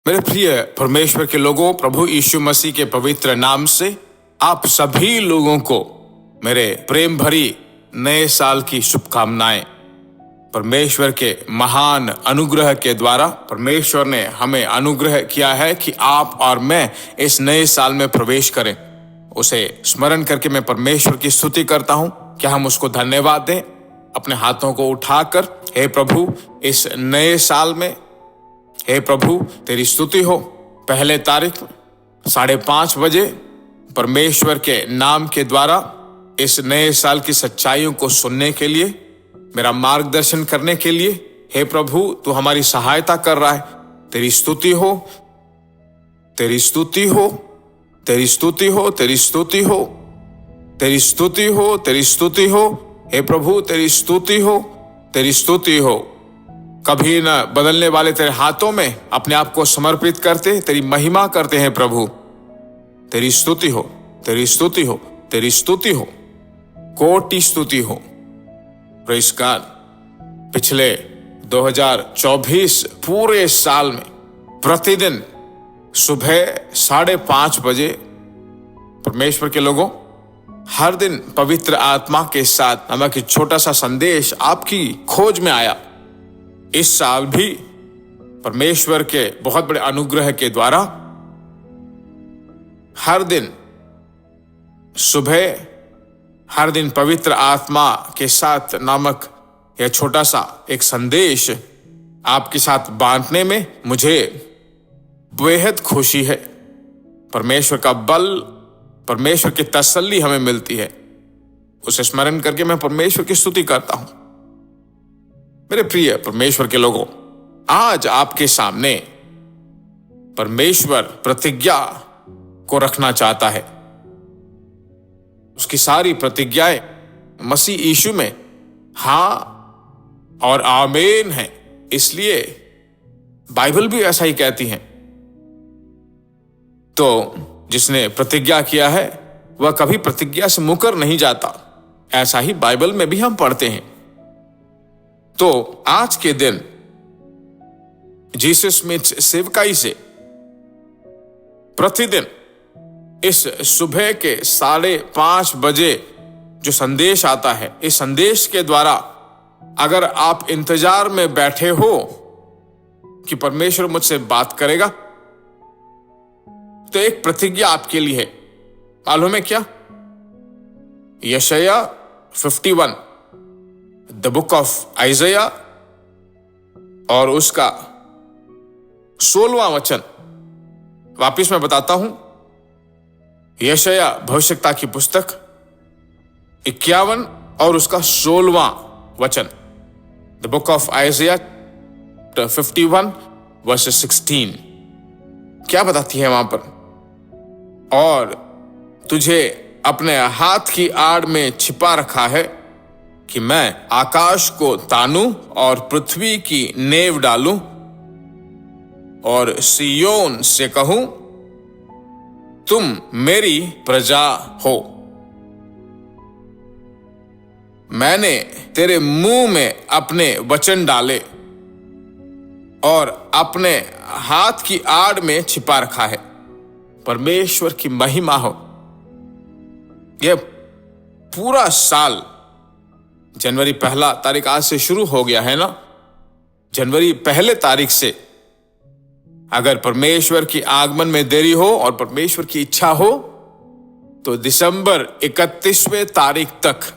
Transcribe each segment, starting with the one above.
मेरे प्रिय परमेश्वर के लोगों, प्रभु यीशु मसीह के पवित्र नाम से आप सभी लोगों को मेरे प्रेम भरी नए साल की शुभकामनाएं। परमेश्वर के महान अनुग्रह के द्वारा परमेश्वर ने हमें अनुग्रह किया है कि आप और मैं इस नए साल में प्रवेश करें। उसे स्मरण करके मैं परमेश्वर की स्तुति करता हूं। क्या हम उसको धन्यवाद दें? अपने हाथों को उठाकर, हे प्रभु, इस नए साल में, हे प्रभु, तेरी स्तुति हो। पहले तारीख 5:30 बजे परमेश्वर के नाम के द्वारा इस नए साल की सच्चाइयों को सुनने के लिए, मेरा मार्गदर्शन करने के लिए, हे प्रभु, तू हमारी सहायता कर रहा है। तेरी स्तुति हो, तेरी स्तुति हो, तेरी स्तुति हो, तेरी स्तुति हो, तेरी स्तुति हो, तेरी स्तुति हो, हे प्रभु, तेरी स्तुति हो, तेरी स्तुति हो। कभी न बदलने वाले तेरे हाथों में अपने आप को समर्पित करते तेरी महिमा करते हैं प्रभु। तेरी स्तुति हो, तेरी स्तुति हो, तेरी स्तुति हो, कोटि स्तुति हो। Praise God. पिछले 2024 पूरे साल में प्रतिदिन सुबह 5:30 बजे परमेश्वर के लोगों, हर दिन पवित्र आत्मा के साथ नामक एक छोटा सा संदेश आपकी खोज में आया। इस साल भी परमेश्वर के बहुत बड़े अनुग्रह के द्वारा हर दिन सुबह, हर दिन पवित्र आत्मा के साथ नामक यह छोटा सा एक संदेश आपके साथ बांटने में मुझे बेहद खुशी है। परमेश्वर का बल, परमेश्वर की तसल्ली हमें मिलती है। उसे स्मरण करके मैं परमेश्वर की स्तुति करता हूं। मेरे प्रिय परमेश्वर के लोगों, आज आपके सामने परमेश्वर प्रतिज्ञा को रखना चाहता है। उसकी सारी प्रतिज्ञाएं मसीह यीशु में हां और आमीन है। इसलिए बाइबल भी ऐसा ही कहती है। तो जिसने प्रतिज्ञा किया है वह कभी प्रतिज्ञा से मुकर नहीं जाता। ऐसा ही बाइबल में भी हम पढ़ते हैं। तो आज के दिन जीसस स्मिथ सेवकाई से प्रतिदिन इस सुबह के 5:30 बजे जो संदेश आता है, इस संदेश के द्वारा अगर आप इंतजार में बैठे हो कि परमेश्वर मुझसे बात करेगा, तो एक प्रतिज्ञा आपके लिए है। मालूम है क्या? यशायाह 51, द बुक ऑफ आइज़ाया और उसका 16वां वचन। वापिस मैं बताता हूं। यशायाह भविष्यवक्ता की पुस्तक 51 और उसका 16वां वचन। द बुक ऑफ आइज़ाया 51 वर्सेस 16 क्या बताती है वहां पर? और तुझे अपने हाथ की आड़ में छिपा रखा है कि मैं आकाश को तानूं और पृथ्वी की नेव डालूं और सियोन से कहूं, तुम मेरी प्रजा हो। मैंने तेरे मुंह में अपने वचन डाले और अपने हाथ की आड़ में छिपा रखा है। परमेश्वर की महिमा हो। यह पूरा साल जनवरी 1 तारीख आज से शुरू हो गया है ना। जनवरी 1 तारीख से अगर परमेश्वर की आगमन में देरी हो और परमेश्वर की इच्छा हो तो दिसंबर 31वें तारीख तक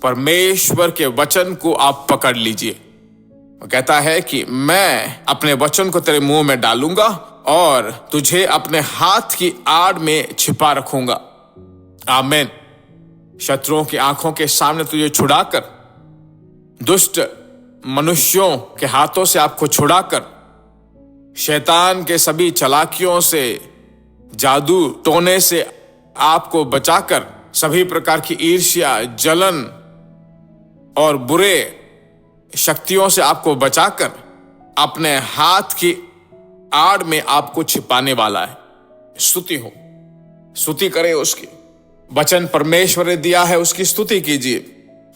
परमेश्वर के वचन को आप पकड़ लीजिए। वो कहता है कि मैं अपने वचन को तेरे मुंह में डालूंगा और तुझे अपने हाथ की आड़ में छिपा रखूंगा। आमीन। शत्रुओं की आंखों के सामने तुझे छुड़ाकर, दुष्ट मनुष्यों के हाथों से आपको छुड़ाकर, शैतान के सभी चालाकियों से, जादू टोने से आपको बचाकर, सभी प्रकार की ईर्ष्या, जलन और बुरे शक्तियों से आपको बचाकर अपने हाथ की आड़ में आपको छिपाने वाला है। स्तुति हो, स्तुति करें उसकी। वचन परमेश्वर ने दिया है, उसकी स्तुति कीजिए।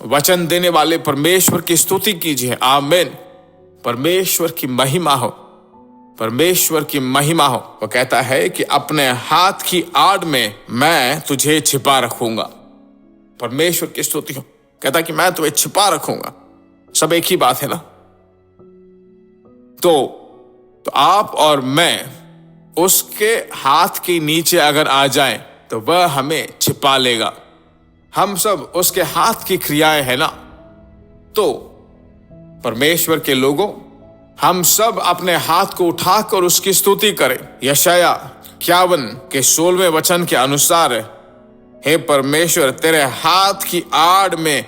वचन देने वाले परमेश्वर की स्तुति कीजिए। आमीन। परमेश्वर की महिमा हो। परमेश्वर की महिमा हो। वो कहता है कि अपने हाथ की आड़ में मैं तुझे छिपा रखूंगा। परमेश्वर की स्तुति हो। कहता कि मैं तुम्हें छिपा रखूंगा। सब एक ही बात है ना। तो आप और मैं उसके हाथ के नीचे अगर आ जाएं तो वह हमें छिपा लेगा। हम सब उसके हाथ की क्रियाएं है ना। तो परमेश्वर के लोगों, हम सब अपने हाथ को उठाकर उसकी स्तुति करें। यशाया 51 के 16वें वचन के अनुसार, हे परमेश्वर, तेरे हाथ की आड़ में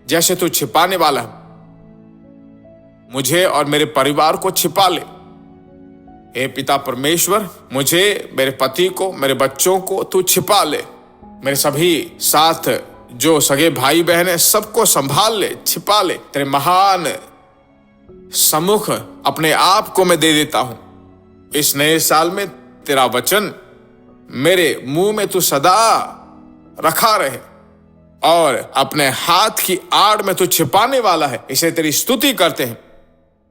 जैसे तू छिपाने वाला है, मुझे और मेरे परिवार को छिपा ले। हे पिता परमेश्वर, मुझे, मेरे पति को, मेरे बच्चों को तू छिपा ले। मेरे सभी साथ जो सगे भाई बहन है सबको संभाल ले, छिपा ले। तेरे महान सम्मुख अपने आप को मैं दे देता हूं। इस नए साल में तेरा वचन मेरे मुंह में तू सदा रखा रहे और अपने हाथ की आड़ में तू छिपाने वाला है। इसे तेरी स्तुति करते हैं।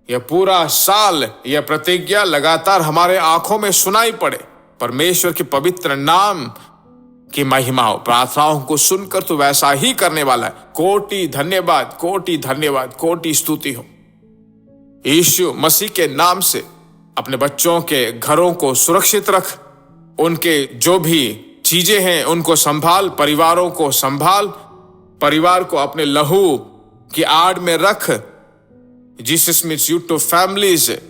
यह पूरा साल, यह प्रतिज्ञा लगातार हमारे आंखों में सुनाई पड़े। परमेश्वर के पवित्र नाम की महिमा हो। प्रार्थनाओं को सुनकर तू वैसा ही करने वाला है। कोटि धन्यवाद, कोटि धन्यवाद, कोटि स्तुति हो। यीशु मसीह के नाम से अपने बच्चों के घरों को सुरक्षित रख। उनके जो भी चीजें हैं उनको संभाल, परिवारों को संभाल, परिवार को अपने लहू की आड़ में रख। जीसस मीट्स यूट्यूब फैमिलीज,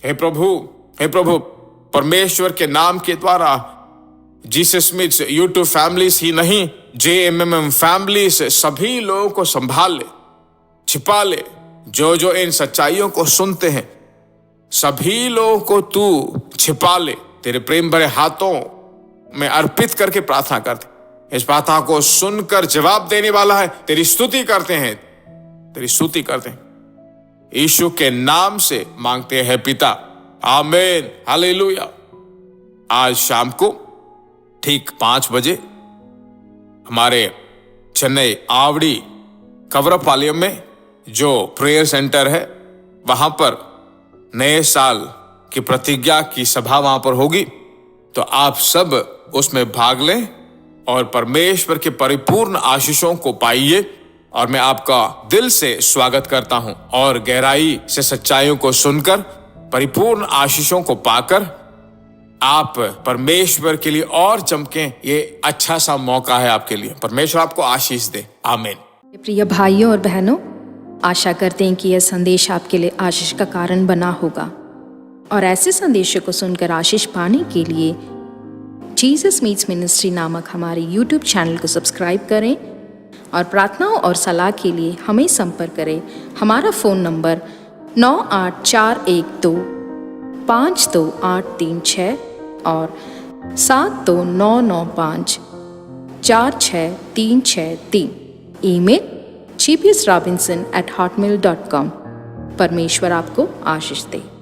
हे प्रभु, परमेश्वर के नाम के द्वारा जीसस मीट्स यूट्यूब फैमिलीज ही नहीं, JMM फैमिलीज, सभी लोगों को संभाल ले, छिपा ले। जो इन सच्चाइयों को सुनते हैं सभी लोगों को तू छिपा ले। तेरे प्रेम भरे हाथों में अर्पित करके प्रार्थना करते। इस प्रार्थना को सुनकर जवाब देने वाला है। तेरी स्तुति करते हैं, तेरी स्तुति करते हैं। यीशु के नाम से मांगते हैं पिता, आमीन, हालेलुया। आज शाम को ठीक 5 बजे हमारे चेन्नई आवड़ी कवरपालयम में जो प्रेयर सेंटर है वहां पर नए साल की प्रतिज्ञा की सभा वहां पर होगी। तो आप सब उसमें भाग लें और परमेश्वर के परिपूर्ण आशीषों को पाइए। और मैं आपका दिल से स्वागत करता हूं और गहराई से सच्चाइयों को सुनकर परिपूर्ण आशीषों को पाकर आप परमेश्वर के लिए और चमकें। ये अच्छा सा मौका है आपके लिए। परमेश्वर आपको आशीष दे, आमीन। प्रिय भाइयों और बहनों, आशा करते हैं कि यह संदेश आपके लिए आशीष का कारण बना होगा। और ऐसे संदेशों को सुनकर आशीष पाने के लिए जीसस मीट्स मिनिस्ट्री नामक हमारे YouTube चैनल को सब्सक्राइब करें और प्रार्थनाओं और सलाह के लिए हमें संपर्क करें। हमारा फ़ोन नंबर 9841252836 और 7299546363। Email gbsrobinson@hotmail.com। परमेश्वर आपको आशीष दे।